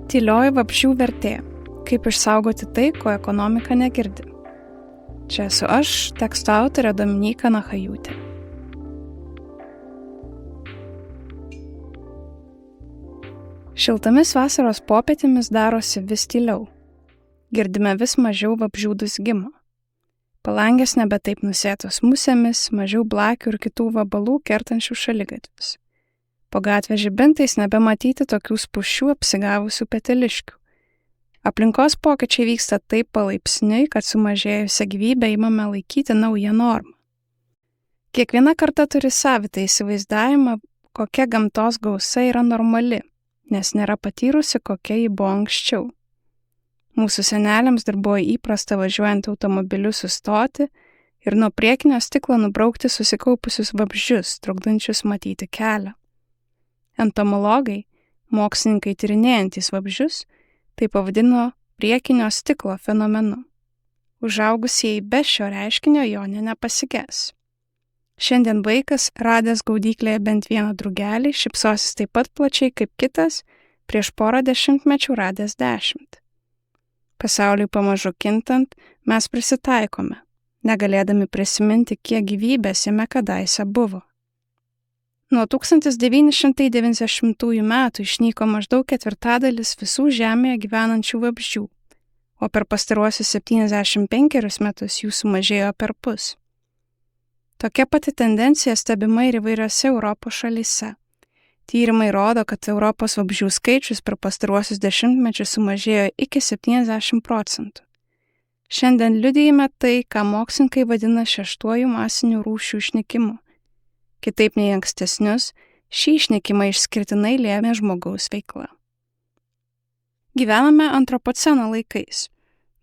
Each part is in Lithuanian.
Tylioji vabzdžių vertė. Kaip išsaugoti tai, ko ekonomika negirdi. Čia esu aš, teksto autorė Dominyka Nachajūtė. Šiltomis vasaros popietėmis darosi vis tyliau. Girdime vis mažiau vabzdžių dūzgimo. Palangės nebe taip nusėtos musėmis, mažiau blakių ir kitų vabalų kertančių šaligatvius. Po gatvės žibintais nebematyti tokių spūsčių apsigavusių peteliškių. Aplinkos pokyčiai vyksta taip palaipsniui, kad sumažėjusią gyvybę imame laikyti naują normą. Kiekviena karta turi savitą įsivaizdavimą, kokia gamtos gausa yra normali, nes nėra patyrusi, kokia ji buvo anksčiau. Mūsų seneliams dar buvo įprasta važiuojant automobiliu sustoti ir nuo priekinio stiklo nubraukti susikaupusius vabzdžius, trukdančius matyti kelią. Entomologai, mokslininkai tyrinėjantys vabzdžius, tai pavadino priekinio stiklo fenomenu. Užaugusieji be šio reiškinio jo nepasiges. Šiandien vaikas, radęs gaudyklėje bent vieną drugelį, šypsosis taip pat plačiai kaip kitas, prieš porą dešimtmečių radęs 10. Pasauliui pamažu kintant, mes prisitaikome, negalėdami prisiminti, kiek gyvybės jame kadaise buvo. Nuo 1990 metų išnyko maždaug 1/4 visų Žemėje gyvenančių vabzdžių, o per pastaruosius 75 metus jų sumažėjo perpus. Tokia pati tendencija stebima ir įvairiose Europos šalyse. Tyrimai rodo, kad Europos vabzdžių skaičius per pastaruosius dešimtmečius sumažėjo iki 70%. Šiandien liudijame tai, ką mokslininkai vadina 6. masiniu rūšių išnykimu. Kitaip nei ankstesnius, šį išnykimą išskirtinai lėmė žmogaus veikla. Gyvename antropoceno laikais,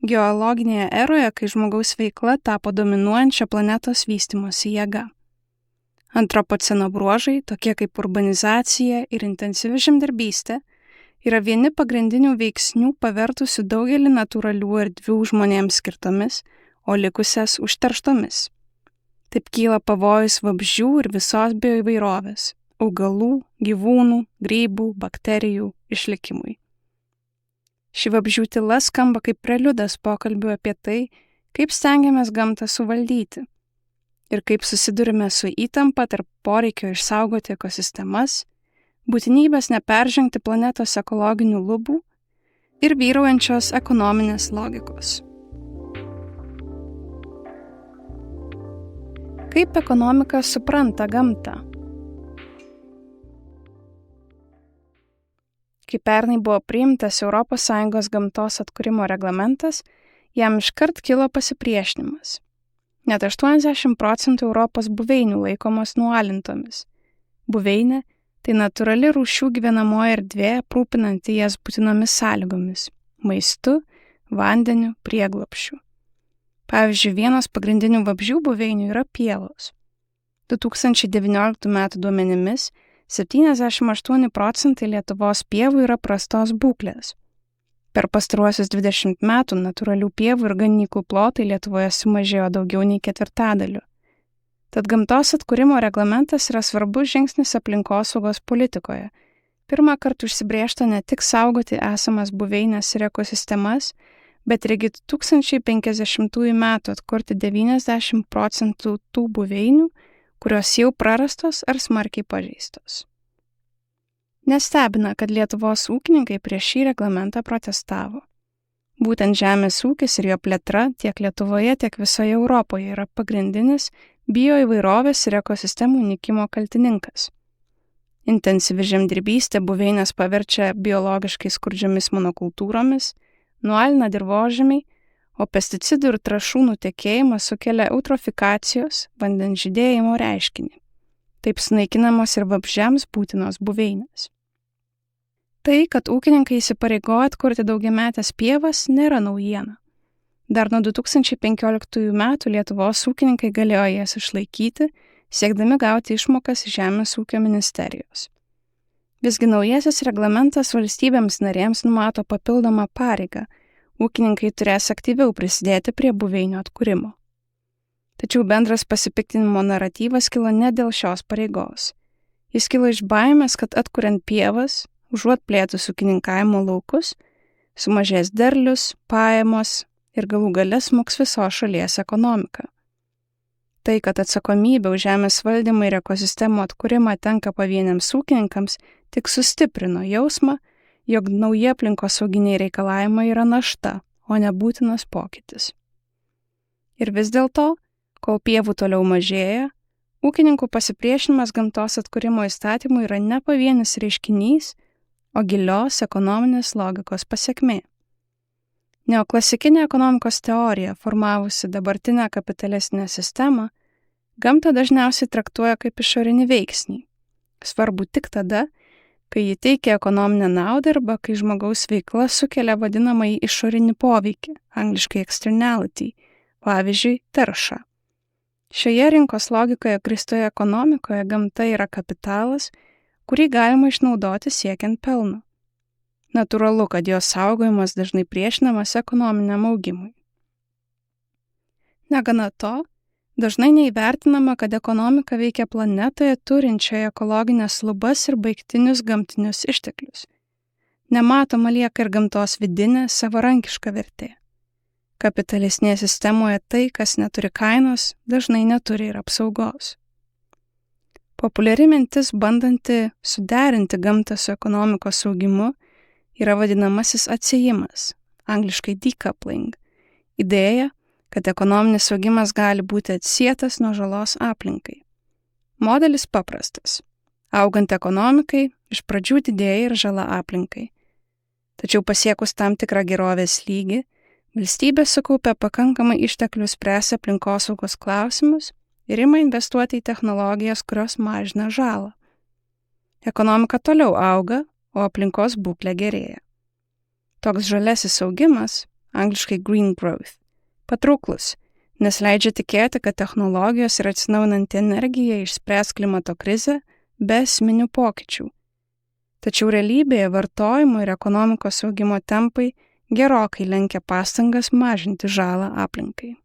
geologinėje eroje, kai žmogaus veikla tapo dominuojančia planetos vystymosi jėga. Antropoceno bruožai, tokie kaip urbanizacija ir intensyvi žemdirbystė, yra vieni pagrindinių veiksnių pavertusių daugelį natūralių erdvių žmonėms skirtomis, o likusias užterštomis. Taip kyla pavojus vabzdžių ir visos bioįvairovės, augalų, gyvūnų, grybų, bakterijų išlikimui. Ši vabzdžių tyla skamba kaip preliudas pokalbių apie tai, kaip stengiamės gamtą suvaldyti ir kaip susidurime su įtampa tarp poreikio išsaugoti ekosistemas, būtinybės neperžengti planetos ekologinių lubų ir vyraujančios ekonominės logikos. Kaip ekonomika supranta gamtą? Kai pernai buvo priimtas ES gamtos atkūrimo reglamentas, jam iškart kilo pasipriešinimas. Net 80% Europos buveinių laikomos nualintomis. Buveinė – tai natūrali rūšių gyvenamoji erdvė, aprūpinanti jas būtinomis sąlygomis – maistu, vandeniu, prieglobsčiu. Pavyzdžiui, vienos pagrindinių vabzdžių buveinių yra pievos. 2019 m. duomenimis 78% Lietuvos pievų yra prastos būklės. Per pastaruosius 20 metų natūralių pievų ir ganyklų plotai Lietuvoje sumažėjo daugiau nei 1/4. Tad gamtos atkūrimo reglamentas yra svarbus žingsnis aplinkosaugos politikoje. Pirmą kartą užsibrėžta ne tik saugoti esamas buveinės ir ekosistemas, bet ir iki 2050 metų atkurti 90% tų buveinių, kurios jau prarastos ar smarkiai pažeistos. Nestebina, kad Lietuvos ūkininkai prieš šį reglamentą protestavo. Būtent žemės ūkis ir jo plėtra tiek Lietuvoje, tiek visoje Europoje yra pagrindinis bioįvairovės ir ekosistemų nykimo kaltininkas. Intensyvi žemdirbystė buveinės paverčia biologiškai skurdžiomis monokultūromis, nualina dirvožemį, o pesticidų ir trąšų nutekėjimas sukelia eutrofikacijos, vandens žydėjimo reiškinį. Taip sunaikinamos ir vabzdžiams būtinos buveinės. Tai, kad ūkininkai įsipareigoja atkurti daugiametės pievas, nėra naujiena. Dar nuo 2015 metų Lietuvos ūkininkai galėjo jas išlaikyti, siekdami gauti išmokas iš Žemės ūkio ministerijos. Visgi naujasis reglamentas valstybėms narėms numato papildomą pareigą. Ūkininkai turės aktyviau prisidėti prie buveinių atkūrimo. Tačiau bendras pasipiktinimo naratyvas kilo ne dėl šios pareigos. Jis kilo iš baimės, kad atkuriant pievas, užuot plėtus ūkininkavimo laukus, sumažės derlius, pajamos ir galų gale smuks visos šalies ekonomika. Tai, kad atsakomybė už žemės valdymą ir ekosistemų atkūrimą tenka pavieniams ūkininkams, tik sustiprino jausmą, jog nauji aplinkosauginiai reikalavimai yra našta, o ne būtinas pokytis. Ir vis dėlto, kol pievų toliau mažėja, ūkininkų pasipriešinimas gamtos atkūrimo įstatymui yra ne pavienis reiškinys, o gilios ekonominės logikos pasekmė. Neoklasikinė ekonomikos teorija, formavusi dabartinę kapitalistinę sistemą, gamtą dažniausiai traktuoja kaip išorinį veiksnį. Svarbu tik tada, kai ji teikia ekonominę naudą arba kai žmogaus veikla sukelia vadinamąjį išorinį poveikį, angliškai externality, pavyzdžiui, taršą. Šioje rinkos logikoje grįstoje ekonomikoje gamta yra kapitalas, kurį galima išnaudoti siekiant pelno. Natūralu, kad jos saugojimas dažnai priešinamas ekonominiam augimui. Negana to, dažnai neįvertinama, kad ekonomika veikia planetoje turinčioje ekologinės lubas ir baigtinius gamtinius išteklius. Nematoma lieka ir gamtos vidinė savarankiška vertė. Kapitalistinėje sistemoje tai, kas neturi kainos, dažnai neturi ir apsaugos. Populiari mintis bandanti suderinti gamtą su ekonomikos augimu yra vadinamasis atsiejimas, angliškai decoupling, idėja, kad ekonominis augimas gali būti atsietas nuo žalos aplinkai. Modelis paprastas. Augant ekonomikai, iš pradžių didėja ir žala aplinkai. Tačiau pasiekus tam tikrą gerovės lygį, valstybė sukaupia pakankamai išteklių spręsti aplinkosaugos klausimus ir ima investuoti į technologijas, kurios mažina žalą. Ekonomika toliau auga, o aplinkos būklė gerėja. Toks žalesis augimas, angliškai green growth, patrauklus, nes leidžia tikėti, kad technologijos ir atsinaujinanti energija išspręs klimato krizę be esminių pokyčių. Tačiau realybėje vartojimo ir ekonomikos augimo tempai gerokai lenkia pastangas mažinti žalą aplinkai.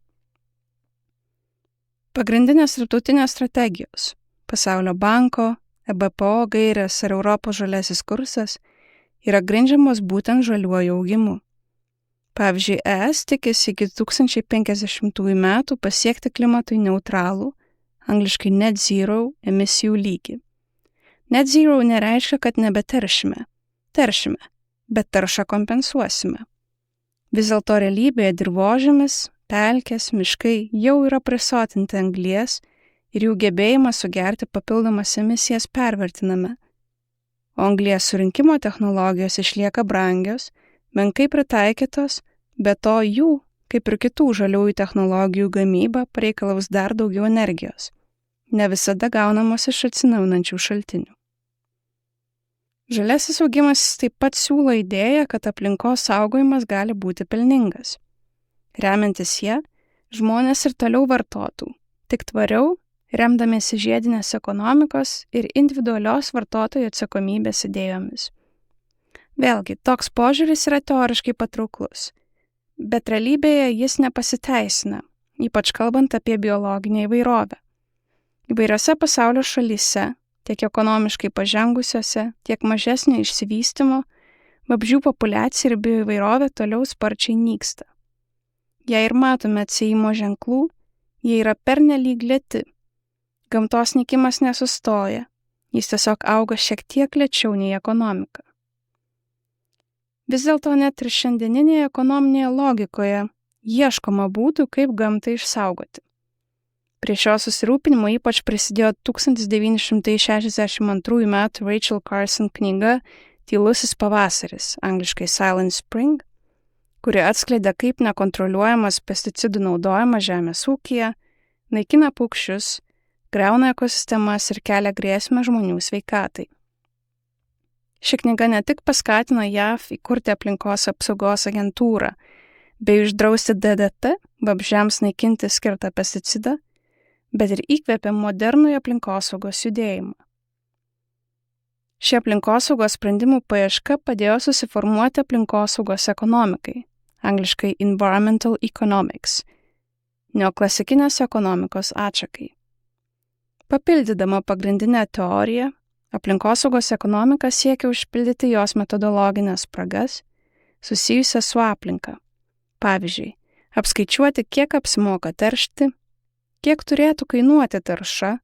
Pagrindinės tarptautinės strategijos – Pasaulio banko, EBPO gairės ar Europos žaliasis kursas yra grindžiamos būtent žaliuoju augimu. Pavyzdžiui, ES tikisi iki 2050 metų pasiekti klimatui neutralų, angliškai net zero emisijų lygį. Net zero nereiškia, kad nebeteršime. Teršime, bet taršą kompensuosime. Vis dėlto realybėje dirvožemis, pelkės, miškai jau yra prisotinti anglies ir jų gebėjimą sugerti papildomas emisijas pervertiname. O anglies surinkimo technologijos išlieka brangios, menkai pritaikytos, be to jų, kaip ir kitų žaliųjų technologijų gamyba, pareikalaus dar daugiau energijos, ne visada gaunamos iš atsinaujinančių šaltinių. Žaliasis augimas taip pat siūlo idėją, kad aplinkos saugojimas gali būti pelningas. Remiantis ją, žmonės ir toliau vartotų, tik tvariau, remdamiesi žiedinės ekonomikos ir individualios vartotojų atsakomybės idėjomis. Vėlgi, toks požiūris yra teoriškai patrauklus, bet realybėje jis nepasiteisina, ypač kalbant apie biologinę įvairovę. Įvairiose pasaulio šalyse, tiek ekonomiškai pažengusiose, tiek mažesnio išsivystymo, vabzdžių populiacija ir bioįvairovė toliau sparčiai nyksta. Jei ir matome atsiejimo ženklų, jie yra pernelyg lėti. Gamtos nykimas nesustoja, jis tiesiog auga šiek tiek lėčiau nei ekonomika. Vis dėlto net ir šiandieninėje ekonominėje logikoje ieškoma būdų, kaip gamtą išsaugoti. Prie šio susirūpinimo ypač prisidėjo 1962 m. Rachel Carson knyga Tylusis pavasaris, angliškai Silent Spring, kuri atskleidė, kaip nekontroliuojamas pesticidų naudojimas žemės ūkyje, naikina paukščius, griauna ekosistemas ir kelia grėsmę žmonių sveikatai. Ši knyga ne tik paskatino JAV įkurti aplinkos apsaugos agentūrą bei uždrausti DDT, vabzdžiams naikinti skirtą pesticidą, bet ir įkvėpė modernųjį aplinkosaugos judėjimą. Ši aplinkosaugos sprendimų paieška padėjo susiformuoti aplinkosaugos ekonomikai, angliškai environmental economics, neoklasikinės ekonomikos atšakai. Papildydama pagrindinę teoriją, Aplinkosaugos ekonomika siekia užpildyti jos metodologinės spragas susijusias su aplinka. Pavyzdžiui, apskaičiuoti, kiek apsimoka teršti, kiek turėtų kainuoti tarša,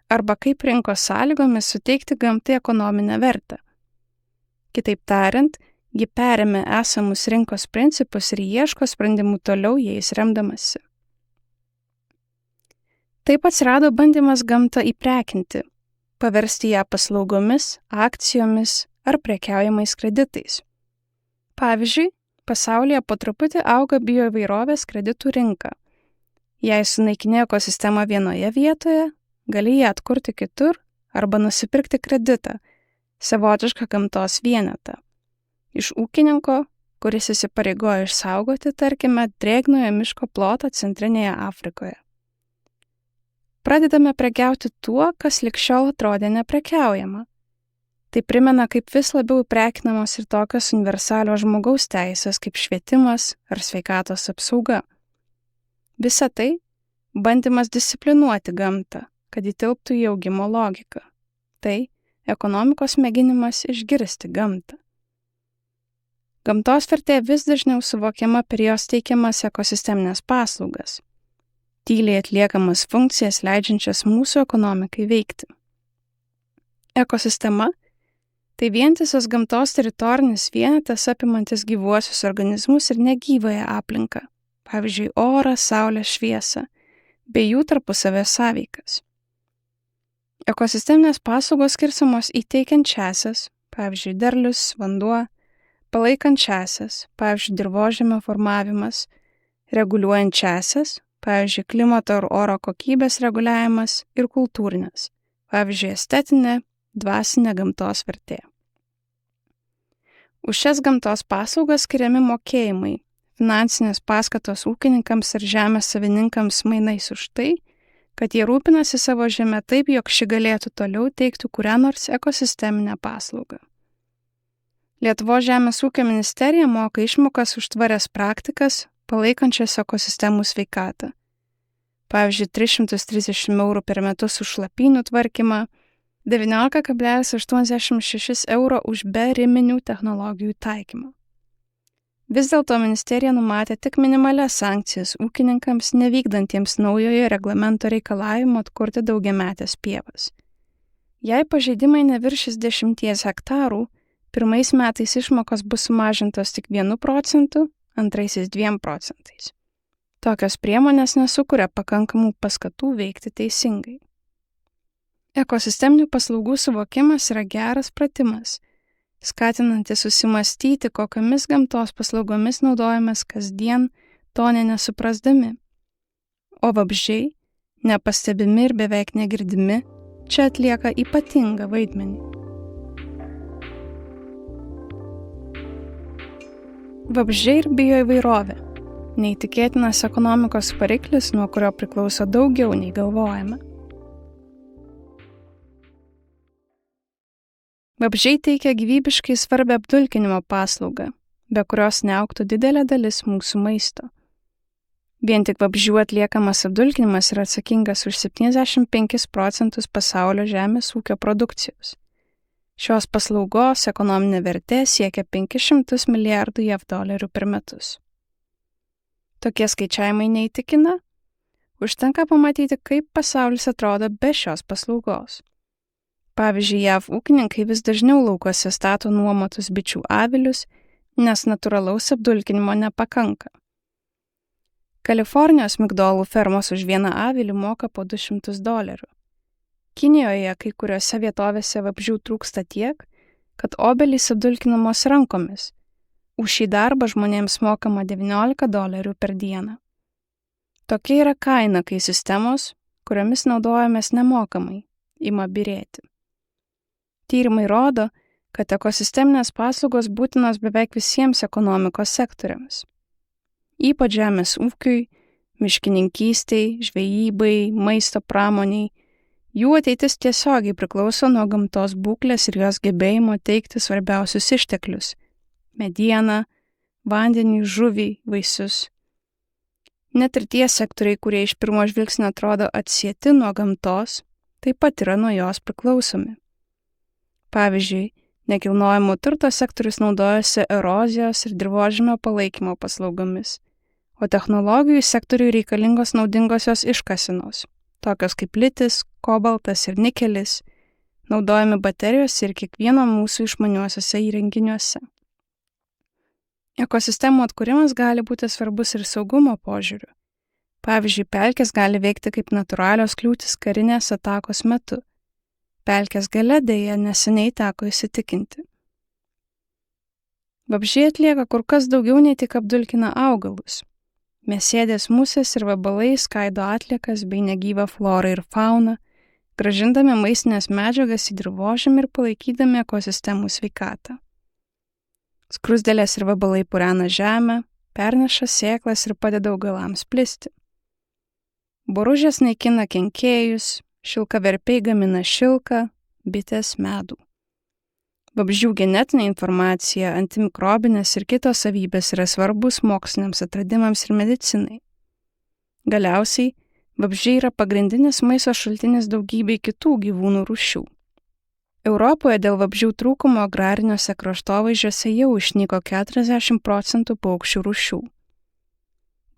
arba kaip rinkos sąlygomis suteikti gamtai ekonominę vertę. Kitaip tariant, ji perėmė esamus rinkos principus ir ieško sprendimų toliau jais remdamasi. Taip atsirado bandymas gamtą įprekinti, paversti ją paslaugomis, akcijomis ar prekiaujamais kreditais. Pavyzdžiui, pasaulyje po truputį auga bioįvairovės kreditų rinka. Jei sunaikini ekosistemą vienoje vietoje, gali ją atkurti kitur arba nusipirkti kreditą, savotišką gamtos vienetą. Iš ūkininko, kuris įsipareigoja išsaugoti, tarkime, drėgnojo miško plotą Centrinėje Afrikoje. Pradedame prekiauti tuo, kas lig šiol atrodė neprekiaujama. Tai primena, kaip vis labiau prekinamos ir tokios universalios žmogaus teisės kaip švietimas ar sveikatos apsauga. Visa tai – bandymas disciplinuoti gamtą, kad įtilptų į augimo logiką. Tai ekonomikos mėginimas išgirsti gamtą. Gamtos vertė vis dažniau suvokiama per jos teikiamas ekosisteminės paslaugas, tyliai atliekamas funkcijas leidžiančias mūsų ekonomikai veikti. Ekosistema – tai vientisas gamtos teritorinis vienetas apimantis gyvuosius organizmus ir negyvąją aplinką, pavyzdžiui, orą, saulės šviesą, bei jų tarpusavio sąveikas. Ekosisteminės paslaugos skirstomos į teikiančiąsias, pavyzdžiui, derlius, vanduo, palaikančiąsias, pavyzdžiui, dirvožemio formavimas, reguliuojančiąsias, pavyzdžiui, klimato ir oro kokybės reguliavimas ir kultūrinės, pavyzdžiui, estetinė, dvasinė gamtos vertė. Už šias gamtos paslaugas skiriami mokėjimai, finansinės paskatos ūkininkams ir žemės savininkams mainais už tai, kad jie rūpinasi savo žemę taip, jog ši galėtų toliau teikti kurią nors ekosisteminę paslaugą. Lietuvos žemės ūkio ministerija moka išmokas už tvarias praktikas, palaikančias ekosistemų sveikatą. Pavyzdžiui, 330 € per metus už šlapynių tvarkymą, 19,86 € už beriminių technologijų taikymą. Vis dėlto ministerija numatė tik minimalias sankcijas ūkininkams nevykdantiems naujojo reglamento reikalavimo atkurti daugiametės pievas. Jei pažeidimai neviršys 10 hektarų, pirmais metais išmokos bus sumažintos tik 1%, antraisiais 2%. Tokios priemonės nesukuria pakankamų paskatų veikti teisingai. Ekosisteminių paslaugų suvokimas yra geras pratimas, skatinantis susimastyti, kokiamis gamtos paslaugomis naudojamės kasdien, to nesuprasdami. O vabzdžiai, nepastebimi ir beveik negirdimi, čia atlieka ypatingą vaidmenį. Vabzdžiai ir bioįvairovė – neįtikėtinas ekonomikos variklis, nuo kurio priklauso daugiau nei galvojame. Vabzdžiai teikia gyvybiškai svarbią apdulkinimo paslaugą, be kurios neaugtų didelė dalis mūsų maisto. Vien tik vabzdžių atliekamas apdulkinimas yra atsakingas už 75% pasaulio žemės ūkio produkcijos. Šios paslaugos ekonominė vertė siekia 500 milijardų JAV per metus. Tokie skaičiavimai neįtikina? Užtenka pamatyti, kaip pasaulis atrodo be šios paslaugos. Pavyzdžiui, JAV ūkininkai vis dažniau laukuose stato nuomotus bičių avilius, nes natūralaus apdulkinimo nepakanka. Kalifornijos migdolų fermos už vieną avilį moka po $200. Kinijoje kai kuriuose vietovėse vabzdžių trūksta tiek, kad obelys apdulkinamos rankomis. Už šį darbą žmonėms mokama $19 per dieną. Tokia yra kaina, kai sistemos, kuriomis naudojamės nemokamai, ima byrėti. Tyrimai rodo, kad ekosisteminės paslaugos būtinos beveik visiems ekonomikos sektoriams. Ypač žemės ūkiui, miškininkystei, žvejybai, maisto pramoniai. Jų ateitis tiesiogiai priklauso nuo gamtos būklės ir jos gebėjimo teikti svarbiausius išteklius – medieną, vandenį, žuvį, vaisius. Net ir tie sektoriai, kurie iš pirmo žvilgsnio atrodo atsieti nuo gamtos, taip pat yra nuo jos priklausomi. Pavyzdžiui, nekilnojamo turto sektorius naudojasi erozijos ir dirvožemio palaikymo paslaugomis, o technologijų sektoriui reikalingos naudingosios iškasenos, tokios kaip litis, kobaltas ir nikelis, naudojami baterijose ir kiekvieno mūsų išmaniuosiuose įrenginiuose. Ekosistemų atkūrimas gali būti svarbus ir saugumo požiūriu. Pavyzdžiui, pelkės gali veikti kaip natūralios kliūtis karinės atakos metu. Pelkės gale deja neseniai teko įsitikinti. Vabzdžiai atlieka kur kas daugiau nei tik apdulkina augalus. Mėsėdės musės ir vabalai skaido atliekas bei negyvą florą ir fauną, grąžindami maistinės medžiagas į dirvožemį ir palaikydami ekosistemų sveikatą. Skruzdėlės ir vabalai purena žemę, perneša sėklas ir padeda augalams plisti. Boružės naikina kenkėjus, šilkaverpiai gamina šilką, bitės medų. Vabzdžių genetinė informacija, antimikrobinės ir kitos savybės yra svarbus moksliniams atradimams ir medicinai. Galiausiai, vabzdžiai yra pagrindinis maisto šaltinis daugybei kitų gyvūnų rūšių. Europoje dėl vabzdžių trūkumo agrariniuose kraštovaizdžiuose jau išnyko 40% paukščių rūšių.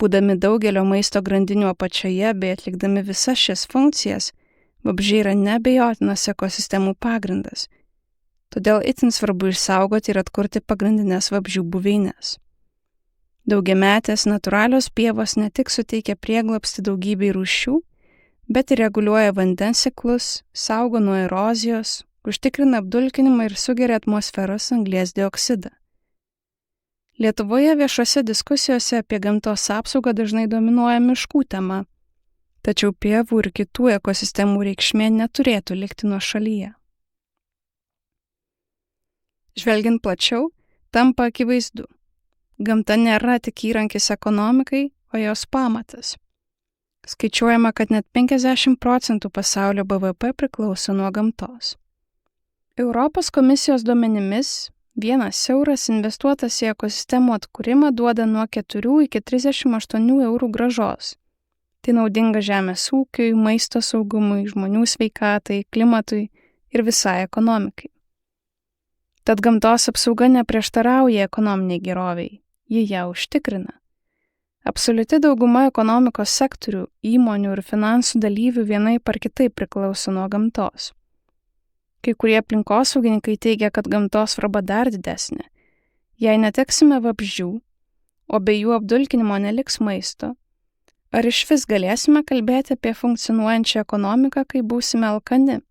Būdami daugelio maisto grandinių apačioje bei atlikdami visas šias funkcijas, vabzdžiai yra neabejotinas ekosistemų pagrindas. Todėl itin svarbu išsaugoti ir atkurti pagrindinės vabzdžių buveines. Daugiametės natūralios pievos ne tik suteikia prieglobstį daugybei rūšių, bet ir reguliuoja vandens ciklus, saugo nuo erozijos, užtikrina apdulkinimą ir sugeria atmosferos anglies dioksidą. Lietuvoje viešose diskusijose apie gamtos apsaugą dažnai dominuoja miškų tema, tačiau pievų ir kitų ekosistemų reikšmė neturėtų likti nuošalyje. Žvelgiant plačiau, tampa akivaizdu. Gamta nėra tik įrankis ekonomikai, o jos pamatas. Skaičiuojama, kad net 50% pasaulio BVP priklauso nuo gamtos. Europos komisijos duomenimis, 1 euras investuotas į ekosistemų atkūrimą duoda nuo 4 iki 38 eurų grąžos. Tai naudinga žemės ūkiui, maisto saugumui, žmonių sveikatai, klimatui ir visai ekonomikai. Tad gamtos apsauga neprieštarauja ekonominiai geroviai, ji ją užtikrina. Absoliuti dauguma ekonomikos sektorių, įmonių ir finansų dalyvių vienaip ar kitaip priklauso nuo gamtos. Kai kurie aplinkosaugininkai teigia, kad gamtos svarba dar didesnė. Jei neteksime vabzdžių, o be jų apdulkinimo neliks maisto, ar išvis galėsime kalbėti apie funkcionuojančią ekonomiką, kai būsime alkani?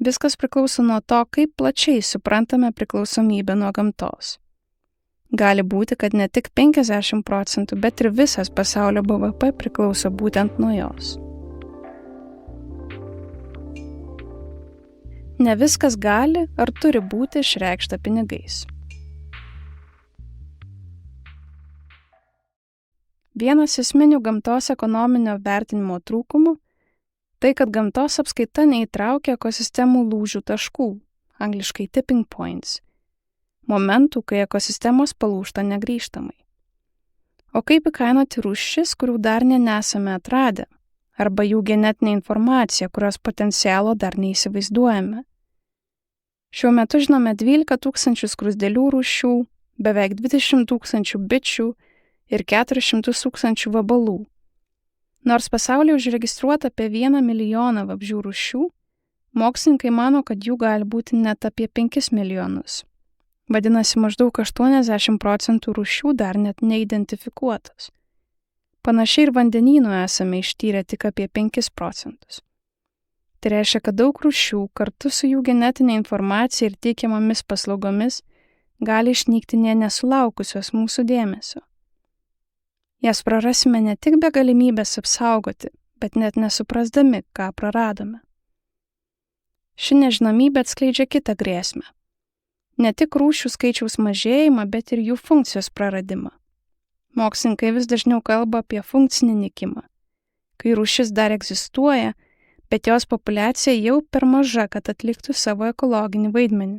Viskas priklauso nuo to, kaip plačiai suprantame priklausomybę nuo gamtos. Gali būti, kad ne tik 50%, bet ir visas pasaulio BVP priklauso būtent nuo jos. Ne viskas gali ar turi būti išreikšta pinigais. Vienas esminių gamtos ekonominio vertinimo trūkumų – tai, kad gamtos apskaita neįtraukia ekosistemų lūžių taškų, angliškai tipping points, momentų, kai ekosistemos palūžta negrįžtamai. O kaip įkainoti rūšis, kurių dar nesame atradę, arba jų genetinė informacija, kurios potencialo dar neįsivaizduojame? Šiuo metu žinome 12 000 skruzdėlių rūšių, beveik 20 000 bičių ir 400 000 vabalų. Nors pasaulyje užregistruota apie 1 milijoną vabzdžių rūšių, mokslininkai mano, kad jų gali būti net apie 5 milijonus. Vadinasi, maždaug 80% rūšių dar net neidentifikuotos. Panašiai ir vandenynų esame ištyrę tik apie 5%. Tai reiškia, kad daug rūšių kartu su jų genetinė informacija ir teikiamomis paslaugomis gali išnykti nė nesulaukusios mūsų dėmesio. Jas prarasime ne tik be galimybės apsaugoti, bet net nesuprasdami, ką praradome. Ši nežinomybė atskleidžia kitą grėsmę. Ne tik rūšių skaičiaus mažėjimą, bet ir jų funkcijos praradimą. Mokslininkai vis dažniau kalba apie funkcinį nykimą, kai rūšis dar egzistuoja, bet jos populiacija jau per maža, kad atliktų savo ekologinį vaidmenį.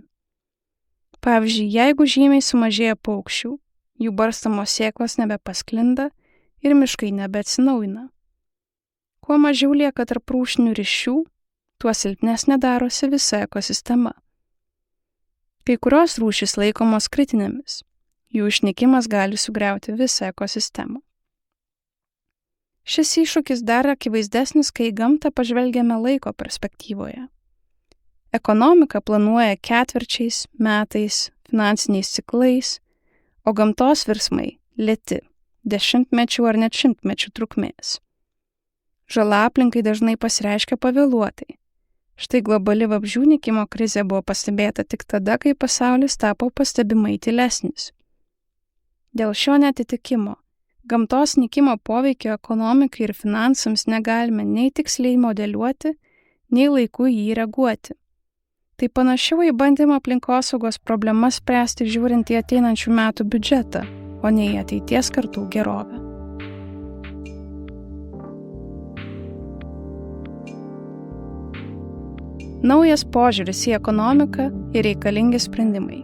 Pavyzdžiui, jeigu žymiai sumažėja paukščių, jų barstamos sėklos nebepasklinda ir miškai nebeatsinaujina. Kuo mažiau lieka tarp rūšinių ryšių, tuo silpnesnė darosi visa ekosistema. Kai kurios rūšys laikomos kritinėmis, jų išnykimas gali sugriauti visą ekosistemą. Šis iššūkis dar akivaizdesnis, kai į gamtą pažvelgiame laiko perspektyvoje. Ekonomika planuoja ketvirčiais, metais, finansiniais ciklais, o gamtos virsmai lėti, dešimtmečių ar net šimtmečių trukmės. Žala aplinkai dažnai pasireiškia pavėluotai. Štai globali vabzdžių nykimo krizė buvo pastebėta tik tada, kai pasaulis tapo pastebimai tylesnis. Dėl šio neatitikimo gamtos nykimo poveikio ekonomikai ir finansams negalime nei tiksliai modeliuoti, nei laiku jį reaguoti. Tai panašiau į bandymą aplinkosaugos problemas spręsti žiūrint į ateinančių metų biudžetą, o ne į ateities kartų gerovę. Naujas požiūris į ekonomiką ir reikalingi sprendimai.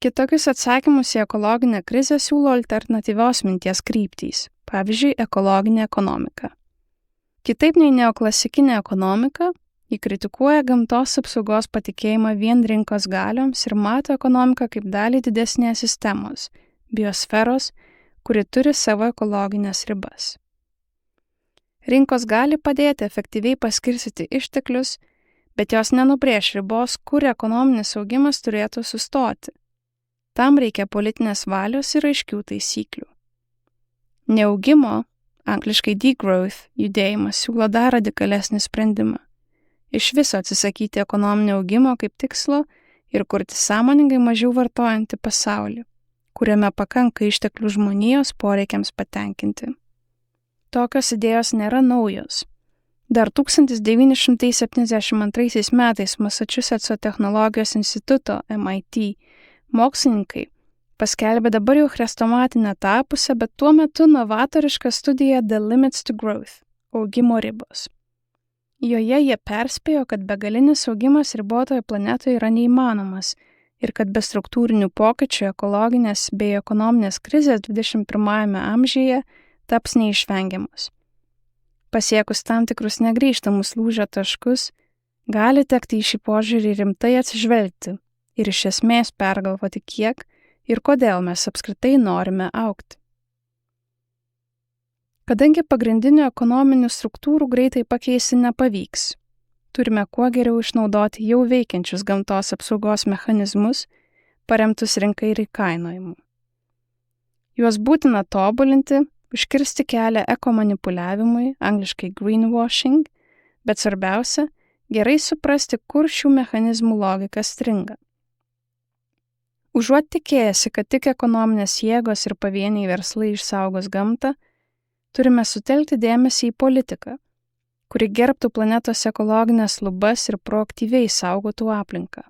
Kitokius atsakymus į ekologinę krizę siūlo alternatyvios minties kryptys, pavyzdžiui, ekologinė ekonomika. Kitaip nei neoklasikinė ekonomika, ji kritikuoja gamtos apsaugos patikėjimą vien rinkos galioms ir mato ekonomiką kaip dalį didesnės sistemos, biosferos, kuri turi savo ekologinės ribas. Rinkos gali padėti efektyviai paskirstyti išteklius, bet jos nenubrėš ribos, kur ekonominis augimas turėtų sustoti. Tam reikia politinės valios ir aiškių taisyklių. Neaugimo, angliškai degrowth, judėjimas siūlo dar radikalesnį sprendimą. Iš viso atsisakyti ekonominio augimo kaip tikslo ir kurti sąmoningai mažiau vartojantį pasaulį, kuriame pakanka išteklių žmonijos poreikiams patenkinti. Tokios idėjos nėra naujos. Dar 1972 metais Massachusetts technologijos instituto MIT mokslininkai paskelbė dabar jau chrestomatinę tapusią, bet tuo metu novatorišką studiją The Limits to Growth – augimo ribos. Joje jie perspėjo, kad begalinis augimas ribotoje planetoje yra neįmanomas ir kad be struktūrinių pokyčių ekologinės bei ekonominės krizės 21 amžiuje taps neišvengiamas. Pasiekus tam tikrus negrįžtamus lūžio taškus, gali tekti į šį požiūrį rimtai atsižvelgti ir iš esmės pergalvoti, kiek ir kodėl mes apskritai norime augti. Kadangi pagrindinių ekonominių struktūrų greitai pakeisti nepavyks, turime kuo geriau išnaudoti jau veikiančius gamtos apsaugos mechanizmus, paremtus rinkai ir įkainojimu. Juos būtina tobulinti, užkirsti kelią ekomanipuliavimui, angliškai greenwashing, bet svarbiausia, gerai suprasti, kur šių mechanizmų logika stringa. Užuot tikėjęsi, kad tik ekonominės jėgos ir pavieniai verslai išsaugos gamtą, turime sutelkti dėmesį į politiką, kuri gerbtų planetos ekologinės lubas ir proaktyviai saugotų aplinką.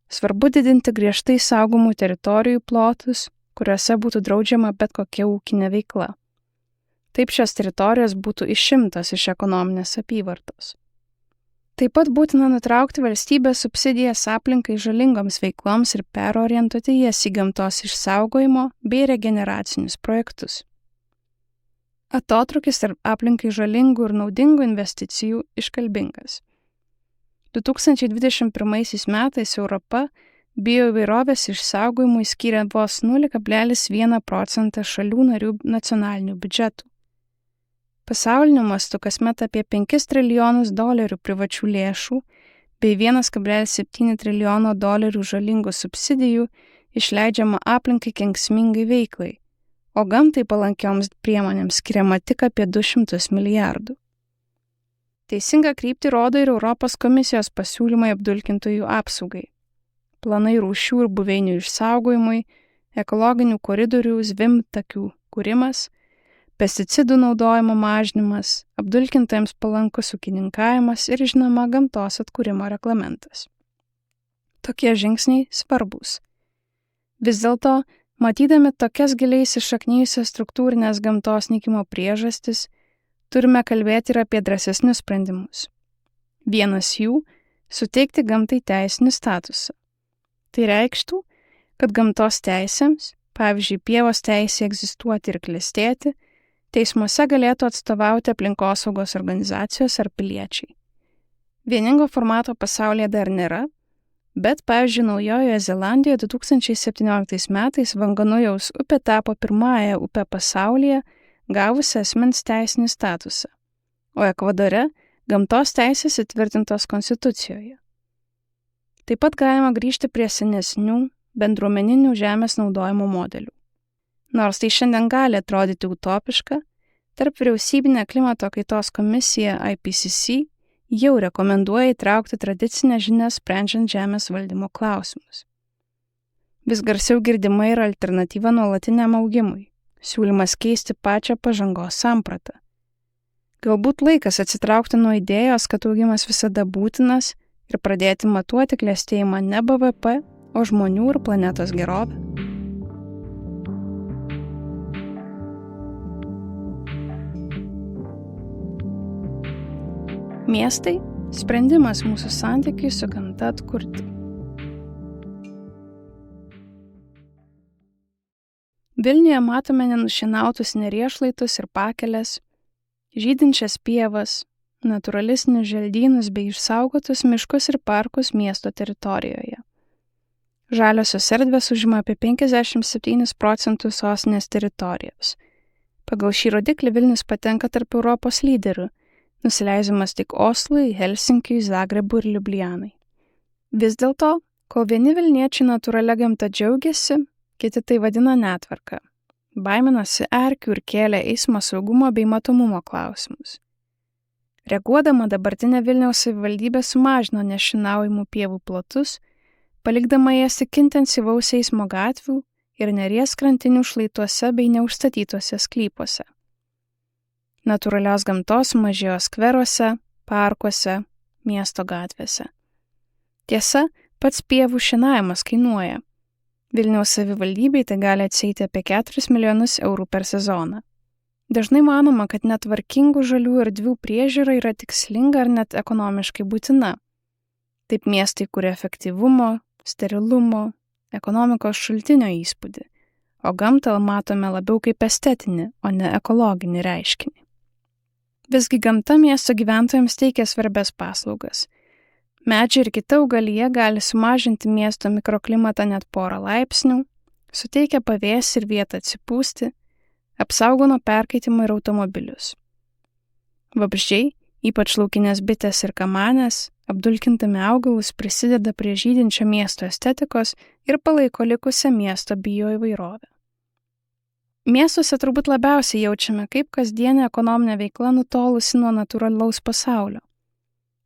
Svarbu didinti griežtai saugomų teritorijų plotus, kuriuose būtų draudžiama bet kokia ūkinė veikla. Taip šios teritorijos būtų išimtos iš ekonominės apyvartos. Taip pat būtina nutraukti valstybės subsidijas aplinkai žalingoms veikloms ir perorientuoti jas į gamtos išsaugojimo bei regeneracinius projektus. Atotrūkis tarp aplinkai žalingų ir naudingų investicijų iškalbingas. 2021 metais Europa bioįvairovės išsaugojimui skyrė vos 0,1% šalių narių nacionalinių biudžetų. Pasauliniu mastu kasmet apie $5 trilijonus privačių lėšų bei $1,7 trilijono žalingų subsidijų išleidžiama aplinkai kenksmingai veiklai, o gamtai palankioms priemonėms skiriama tik apie 200 milijardų. Teisingą kryptį rodo ir Europos komisijos pasiūlymai apdulkintojų apsaugai. Planai rūšių ir buveinių išsaugojimui, ekologinių koridorių, zvimtakių kūrimas, pesticidų naudojimo mažinimas, apdulkintojams palankus ūkininkavimas ir žinoma gamtos atkūrimo reglamentas. Tokie žingsniai svarbūs. Vis dėlto, matydami tokias giliai įsišaknijusias struktūrinės gamtos nykimo priežastis, turime kalbėti ir apie drąsesnius sprendimus. Vienas jų – suteikti gamtai teisinį statusą. Tai reikštų, kad gamtos teisėms, pavyzdžiui, pievos teisė egzistuoti ir klestėti, teismuose galėtų atstovauti aplinkosaugos organizacijos ar piliečiai. Vieningo formato pasaulyje dar nėra, bet, pavyzdžiui, Naujojoje Zelandijoje 2017 metais Vanganujaus upė tapo pirmąją upę pasaulyje gavusią asmens teisinį statusą, o Ekvadore gamtos teisės įtvirtintos konstitucijoje. Taip pat galima grįžti prie senesnių bendruomeninių žemės naudojimo modelių. Nors tai šiandien gali atrodyti utopiška, tarp vyriausybinė klimato kaitos komisija IPCC jau rekomenduoja įtraukti tradicinę žinią sprendžiant žemės valdymo klausimus. Vis garsiau girdima yra alternatyva nuolatiniam augimui, siūlymas keisti pačią pažangos sampratą. Galbūt laikas atsitraukti nuo idėjos, kad augimas visada būtinas ir pradėti matuoti klestėjimą ne BVP, o žmonių ir planetos gerovę. Miestai – sprendimas mūsų santykiui su gamta atkurti. Vilniuje matome nenušienautus neriešlaitus ir pakeles, žydinčias pievas, natūralistinius želdynus bei išsaugotus miškus ir parkus miesto teritorijoje. Žaliosios erdvės užima apie 57% sostinės teritorijos. Pagal šį rodiklį Vilnius patenka tarp Europos lyderių, nusileisdamas tik Oslui, Helsinkiui, Zagrebui ir Liublianai. Vis dėlto, kol vieni vilniečiai natūralia gamta džiaugiasi, kiti tai vadina netvarka, baiminasi erkių ir kėlė eismo saugumo bei matomumo klausimus. Reaguodama dabartinė Vilniaus savivaldybė sumažino nešienaujamų pievų plotus, palikdama jas tik intensyvaus eismo gatvių ir Neries krantinių šlaituose bei neužstatytuose sklypuose. Natūralios gamtos mažėjo skveruose, parkuose, miesto gatvėse. Tiesa, pats pievų šienavimas kainuoja. Vilniaus savivaldybei tai gali atsieiti apie 4 milijonus eurų per sezoną. Dažnai manoma, kad netvarkingų žalių erdvių priežiūra yra tikslinga ar net ekonomiškai būtina. Taip miestai kuria efektyvumo, sterilumo, ekonomikos šaltinio įspūdį, o gamtą matome labiau kaip estetinį, o ne ekologinį reiškinį. Visgi gamta miesto gyventojams teikia svarbias paslaugas. Medžiai ir kita augalija gali sumažinti miesto mikroklimatą net 1 laipsnių, suteikia pavėsį ir vietą atsipūsti, apsaugo nuo perkaitimo ir automobilius. Vabzdžiai, ypač laukinės bitės ir kamanės, apdulkintami augalus prisideda prie žydinčio miesto estetikos ir palaiko likusią miesto bioįvairovę. Miestuose turbūt labiausiai jaučiame, kaip kasdienė ekonominė veikla nutolusi nuo natūralaus pasaulio.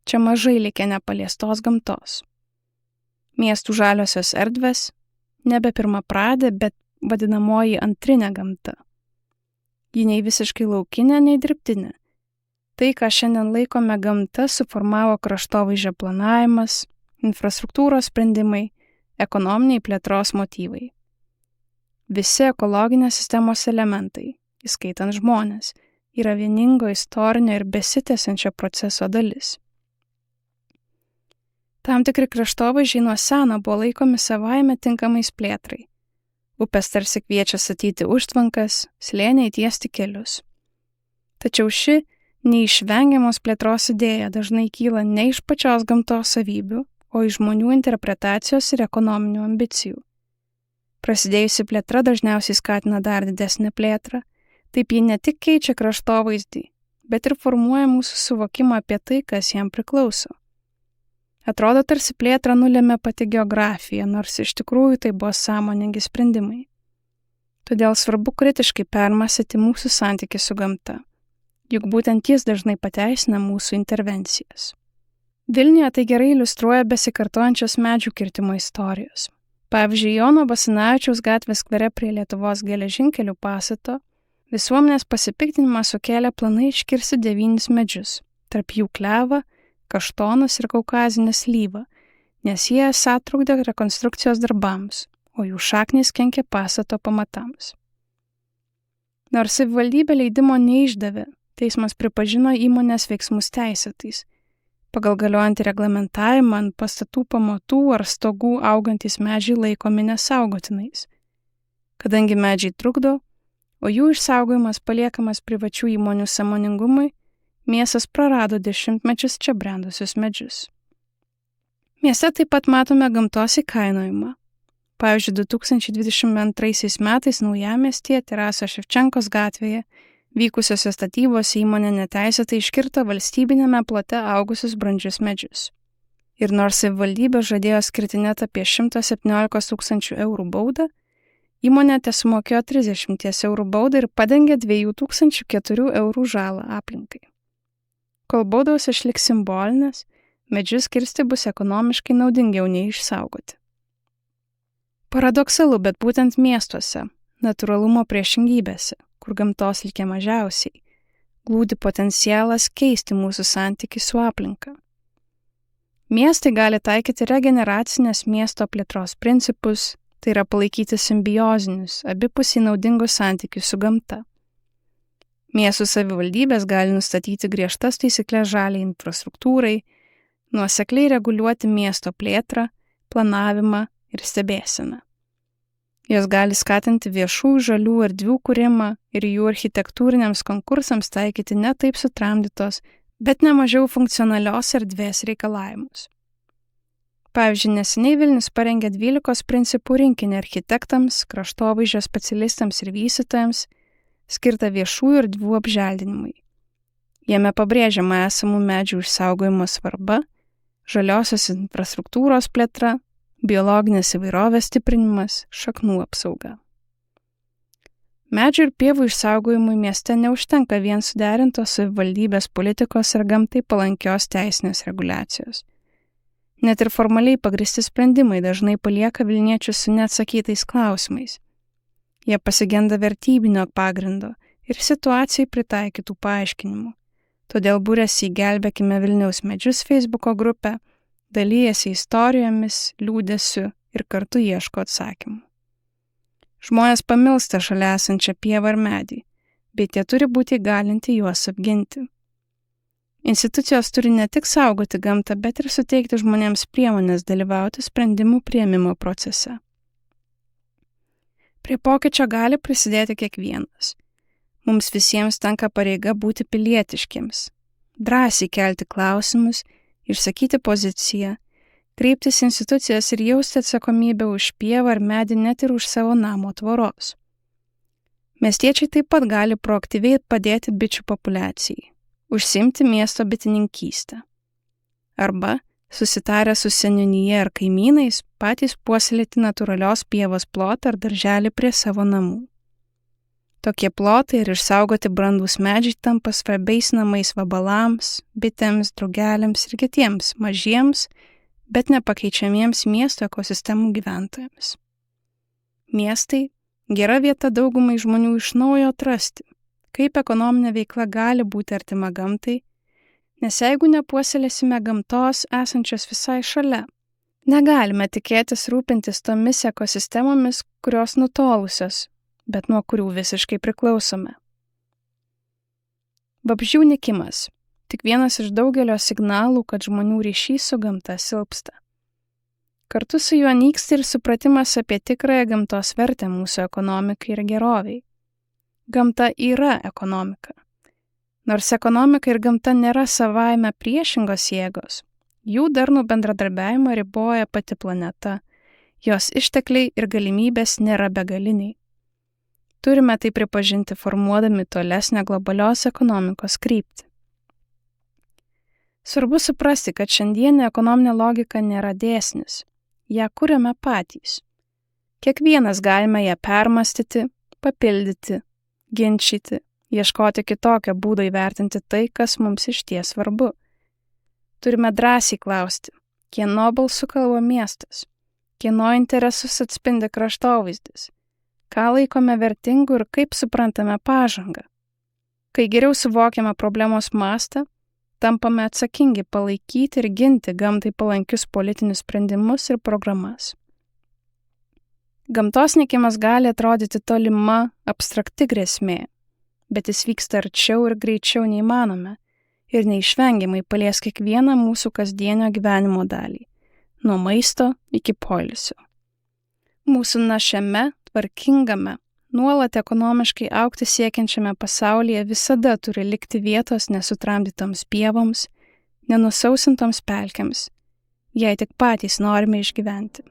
Čia mažai likę nepaliestos gamtos. Miestų žaliosios erdvės nebe pirmapradė, bet vadinamoji antrinė gamta. Ji nei visiškai laukinė, nei dirbtinė. Tai, ką šiandien laikome gamta, suformavo kraštovaizdžio planavimas, infrastruktūros sprendimai, ekonominiai plėtros motyvai. Visi ekologinės sistemos elementai, įskaitant žmones, yra vieningo istorinio ir besitęsiančio proceso dalis. Tam tikri kraštovaizdžiai nuo seno buvo laikomi savaime tinkamais plėtrai. Upės tarsi kviečia statyti užtvankas, slėniai tiesti kelius. Tačiau ši neišvengiamos plėtros idėja dažnai kyla ne iš pačios gamtos savybių, o iš žmonių interpretacijos ir ekonominių ambicijų. Prasidėjusi plėtra dažniausiai skatina dar didesnę plėtrą, taip ji ne tik keičia kraštovaizdį, bet ir formuoja mūsų suvokimą apie tai, kas jam priklauso. Atrodo, tarsi plėtrą nulėmė pati geografija, nors iš tikrųjų tai buvo sąmoningi sprendimai. Todėl svarbu kritiškai permąstyti mūsų santykį su gamta, juk būtent jis dažnai pateisina mūsų intervencijas. Vilniuje tai gerai iliustruoja besikartojančios medžių kirtimo istorijos. Pavyzdžiui, Jono Basanavičiaus gatvės skvere prie Lietuvos geležinkelių pastato visuomenės pasipiktinimą sukėlė planai iškirsti 9 medžius, tarp jų klevą, kaštonus ir kaukazinę slyvą, nes jie esą trukdė rekonstrukcijos darbams, o jų šaknys kenkė pastato pamatams. Nors savivaldybė leidimo neišdavė, teismas pripažino įmonės veiksmus teisėtais. Pagal galiojantį reglamentavimą ant pastatų pamatų ar stogų augantys medžiai laikomi nesaugotinais. Kadangi medžiai trukdo, o jų išsaugojimas paliekamas privačių įmonių sąmoningumui, miestas prarado dešimtmečius čia brendusius medžius. Mieste taip pat matome gamtos įkainojimą. Pavyzdžiui, 2022 metais Naujamiestyje Taraso Ševčenkos gatvėje vykusiose statybos įmonė neteisėtai iškirto valstybinėme plote augusius brandžius medžius. Ir nors savivaldybė žadėjo skirti net apie 117 000 eurų baudą, įmonė tesumokėjo 30 eurų baudą ir padengė 2004 eurų žalą aplinkai. Kol baudos išliks simbolinės, medžius kirsti bus ekonomiškai naudingiau nei išsaugoti. Paradoksalu, bet būtent miestuose, natūralumo priešingybėse, kur gamtos likę mažiausiai, glūdi potencialas keisti mūsų santykį su aplinka. Miestai gali taikyti regeneracinės miesto plėtros principus, tai yra palaikyti simbiozinius, abipusiai naudingus santykius su gamta. Miestų savivaldybės gali nustatyti griežtas taisyklės žaliai infrastruktūrai, nuosekliai reguliuoti miesto plėtrą, planavimą ir stebėseną. Jos gali skatinti viešų žalių erdvių kūrimą ir jų architektūriniams konkursams taikyti ne taip sutramdytos, bet ne mažiau funkcionalios erdvės reikalavimus. Pavyzdžiui, neseniai Vilnius parengė 12 principų rinkinį architektams, kraštovaizdžio specialistams ir vystytojams, skirtą viešųjų erdvių apželdinimui. Jame pabrėžiama esamų medžių išsaugojimo svarba, žaliosios infrastruktūros plėtra, biologinės įvairovės stiprinimas, šaknų apsauga. Medžių ir pievų išsaugojimui mieste neužtenka vien suderintos savivaldybės politikos ir gamtai palankios teisinės reguliacijos. Net ir formaliai pagristi sprendimai dažnai palieka Vilniečius su neatsakytais klausimais. Jie pasigenda vertybinio pagrindo ir situacijai pritaikytų paaiškinimų. Todėl būrėsi į Gelbėkime Vilniaus medžius Facebooko grupę, dalyjasi istorijomis, liūdesiu ir kartu ieško atsakymų. Žmonės pamilsta šalia esančią pievą ir medį, bet jie turi būti įgalinti juos apginti. Institucijos turi ne tik saugoti gamtą, bet ir suteikti žmonėms priemonės dalyvauti sprendimų priėmimo procese. Prie pokyčio gali prisidėti kiekvienas. Mums visiems tenka pareiga būti pilietiškiams, drąsiai kelti klausimus, išsakyti poziciją, kreiptis institucijas ir jausti atsakomybę už pievą ar medį net ir už savo namo tvoros. Miestiečiai taip pat gali proaktyviai padėti bičių populiacijai, užsiimti miesto bitininkystę. Arba, susitarę su seniūnija ar kaimynais, patys puoselėti natūralios pievos plotą ar darželį prie savo namų. Tokie plotai ir išsaugoti brandūs medžiai tampa svarbiais namais vabalams, bitėms, drugeliams ir kitiems mažiems, bet nepakeičiamiems miesto ekosistemų gyventojams. Miestai – gera vieta daugumai žmonių iš naujo atrasti, kaip ekonominė veikla gali būti artima gamtai, nes jeigu nepuoselėsime gamtos esančios visai šalia, negalime tikėtis rūpintis tomis ekosistemomis, kurios nutolusios, bet nuo kurių visiškai priklausome. Vabzdžių nykimas – tik vienas iš daugelio signalų, kad žmonių ryšys su gamta silpsta. Kartu su juo nyksta ir supratimas apie tikrąją gamtos vertę mūsų ekonomikai ir geroviai. Gamta yra ekonomika. Nors ekonomika ir gamta nėra savaime priešingos jėgos, jų darnų bendradarbiavimą riboja pati planeta, jos ištekliai ir galimybės nėra begaliniai. Turime tai pripažinti formuodami tolesnę globalios ekonomikos kryptį. Svarbu suprasti, kad šiandienė ekonominė logika nėra dėsnis. Ją kuriame patys. Kiekvienas galime ją permastyti, papildyti, ginčyti, ieškoti kitokio būdo įvertinti tai, kas mums išties svarbu. Turime drąsiai klausti, kieno balsu kalba miestas, kieno interesus atspindi kraštovaizdis, ką laikome vertingu ir kaip suprantame pažangą. Kai geriau suvokiame problemos mastą, tampame atsakingi palaikyti ir ginti gamtai palankius politinius sprendimus ir programas. Gamtos nykimas gali atrodyti tolima, abstrakti grėsmė, bet jis vyksta arčiau ir greičiau nei manome ir neišvengiamai palies kiekvieną mūsų kasdienio gyvenimo dalį, nuo maisto iki poilsio. Mūsų našiame, tvarkingame, nuolat ekonomiškai augti siekiančiame pasaulyje visada turi likti vietos nesutramdytoms pievoms, nenusausintoms pelkėms, jei tik patys norime išgyventi.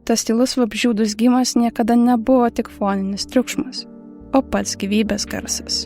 Tas tylus vabzdžių dūzgimas niekada nebuvo tik foninis triukšmas, o pats gyvybės garsas.